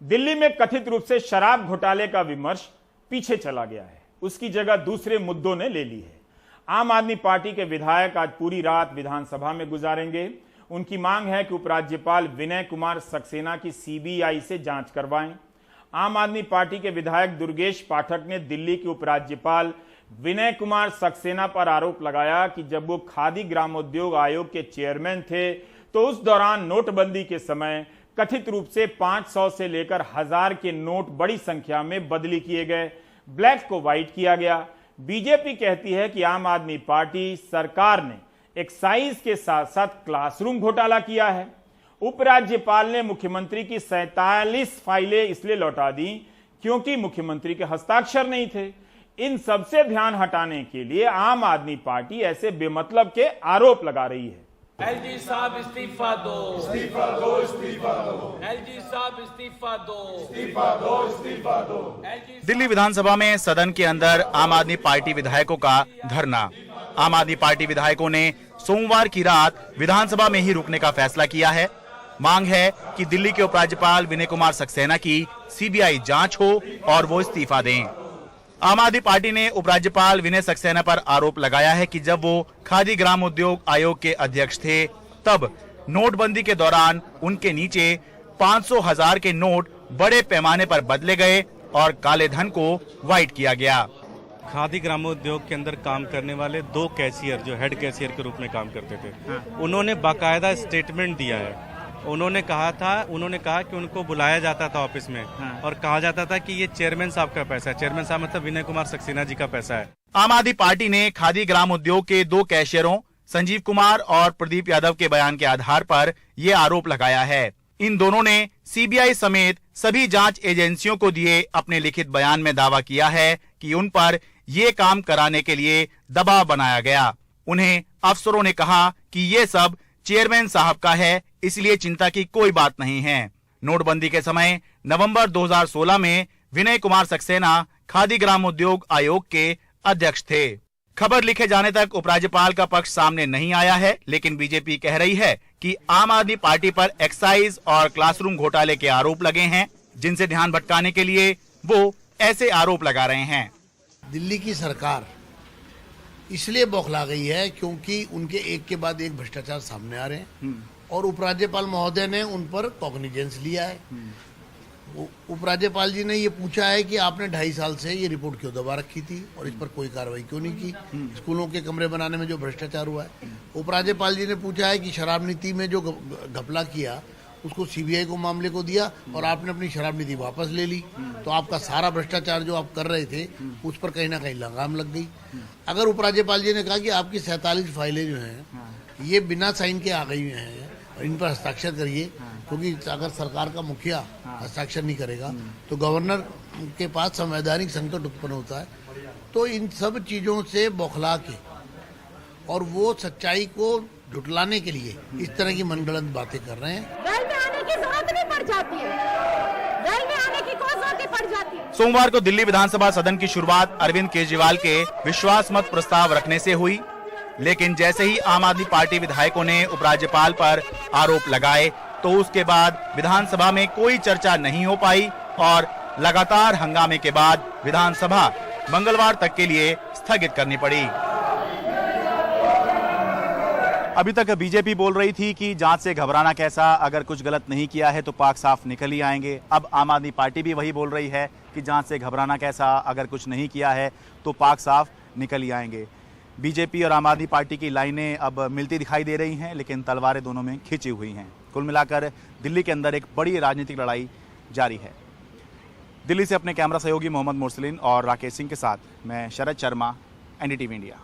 दिल्ली में कथित रूप से शराब घोटाले का विमर्श पीछे चला गया है, उसकी जगह दूसरे मुद्दों ने ले ली है। आम आदमी पार्टी के विधायक आज पूरी रात विधानसभा में गुजारेंगे। उनकी मांग है कि उपराज्यपाल विनय कुमार सक्सेना की सीबीआई से जांच करवाएं। आम आदमी पार्टी के विधायक दुर्गेश पाठक ने दिल्ली के उपराज्यपाल विनय कुमार सक्सेना पर आरोप लगाया कि जब वो खादी ग्रामोद्योग आयोग के चेयरमैन थे तो उस दौरान नोटबंदी के समय कथित रूप से 500 से लेकर 1000 के नोट बड़ी संख्या में बदली किए गए, ब्लैक को व्हाइट किया गया। बीजेपी कहती है कि आम आदमी पार्टी सरकार ने एक्साइज के साथ साथ क्लासरूम घोटाला किया है। उपराज्यपाल ने मुख्यमंत्री की 47 फाइलें इसलिए लौटा दी क्योंकि मुख्यमंत्री के हस्ताक्षर नहीं थे। इन सबसे ध्यान हटाने के लिए आम आदमी पार्टी ऐसे बेमतलब के आरोप लगा रही है। एलजी साहब इस्तीफा दो, इस्तीफा दो, इस्तीफा दो। एलजी साहब इस्तीफा दो, इस्तीफा दो, इस्तीफा दो। दिल्ली विधानसभा में सदन के अंदर आम आदमी पार्टी विधायकों का धरना। आम आदमी पार्टी विधायकों ने सोमवार की रात विधानसभा में ही रुकने का फैसला किया है। मांग है कि दिल्ली के उपराज्यपाल विनय कुमार सक्सेना की सीबीआई जांच हो और वो इस्तीफा दें। आम आदमी पार्टी ने उपराज्यपाल विनय सक्सेना पर आरोप लगाया है कि जब वो खादी ग्राम उद्योग आयोग के अध्यक्ष थे तब नोटबंदी के दौरान उनके नीचे 500 1000 के नोट बड़े पैमाने पर बदले गए और काले धन को व्हाइट किया गया। खादी ग्रामोद्योग के अंदर काम करने वाले 2 कैशियर जो हेड कैशियर के रूप में काम करते थे, उन्होंने बाकायदा स्टेटमेंट दिया है। उन्होंने कहा कि उनको बुलाया जाता था ऑफिस में और कहा जाता था कि ये चेयरमैन साहब का पैसा है। चेयरमैन साहब मतलब विनय कुमार सक्सेना जी का पैसा है। आम आदमी पार्टी ने खादी ग्राम उद्योग के 2 कैशियरों संजीव कुमार और प्रदीप यादव के बयान के आधार पर ये आरोप लगाया है। इन दोनों ने सीबीआई समेत सभी जांच एजेंसियों को दिए अपने लिखित बयान में दावा किया है कि उन पर ये काम कराने के लिए दबाव बनाया गया। उन्हें अफसरों ने कहा कि ये सब चेयरमैन साहब का है, इसलिए चिंता की कोई बात नहीं है। नोटबंदी के समय नवंबर 2016 में विनय कुमार सक्सेना खादी ग्राम उद्योग आयोग के अध्यक्ष थे। खबर लिखे जाने तक उपराज्यपाल का पक्ष सामने नहीं आया है, लेकिन बीजेपी कह रही है कि आम आदमी पार्टी पर एक्साइज और क्लासरूम घोटाले के आरोप लगे हैं, जिनसे ध्यान भटकाने के लिए वो ऐसे आरोप लगा रहे हैं। दिल्ली की सरकार इसलिए बौखला गई है क्योंकि उनके एक के बाद एक भ्रष्टाचार सामने आ रहे हैं और उपराज्यपाल महोदय ने उन पर कॉग्निजेंस लिया है। उपराज्यपाल जी ने ये पूछा है कि आपने 2.5 साल से ये रिपोर्ट क्यों दबा रखी थी और इस पर कोई कार्रवाई क्यों नहीं की। स्कूलों के कमरे बनाने में जो भ्रष्टाचार हुआ है। उपराज्यपाल जी ने पूछा है कि शराब नीति में जो घपला किया उसको सीबीआई को मामले को दिया और आपने अपनी शराब नीति वापस ले ली, तो आपका सारा भ्रष्टाचार जो आप कर रहे थे उस पर कहीं ना कहीं लगाम लग गई। अगर उपराज्यपाल जी ने कहा कि आपकी 47 फाइलें जो हैं ये बिना साइन के आ गई हैं और इन पर हस्ताक्षर करिए, क्योंकि अगर सरकार का मुखिया हस्ताक्षर नहीं करेगा तो गवर्नर के पास संवैधानिक संकट उत्पन्न होता है। तो इन सब चीज़ों से बौखला के और वो सच्चाई को झुटलाने के लिए इस तरह की मनगढ़ंत बातें कर रहे हैं। वेल में आने की जरूरत नहीं पड़ जाती है, वेल में आने की कोई जरूरत नहीं पड़ जाती है। सोमवार को दिल्ली विधानसभा सदन की शुरुआत अरविंद केजरीवाल के विश्वास मत प्रस्ताव रखने से हुई, लेकिन जैसे ही आम आदमी पार्टी विधायकों ने उपराज्यपाल पर आरोप लगाए तो उसके बाद विधानसभा में कोई चर्चा नहीं हो पाई और लगातार हंगामे के बाद विधानसभा मंगलवार तक के लिए स्थगित करनी पड़ी। अभी तक बीजेपी बोल रही थी कि जांच से घबराना कैसा, अगर कुछ गलत नहीं किया है तो पाक साफ निकल ही आएंगे। अब आम आदमी पार्टी भी वही बोल रही है कि जांच से घबराना कैसा, अगर कुछ नहीं किया है तो पाक साफ निकल ही आएंगे। बीजेपी और आम आदमी पार्टी की लाइनें अब मिलती दिखाई दे रही हैं, लेकिन तलवारें दोनों में खिंची हुई हैं। कुल मिलाकर दिल्ली के अंदर एक बड़ी राजनीतिक लड़ाई जारी है। दिल्ली से अपने कैमरा सहयोगी मोहम्मद मुरसलीन और राकेश सिंह के साथ मैं शरद शर्मा, एनडीटीवी इंडिया।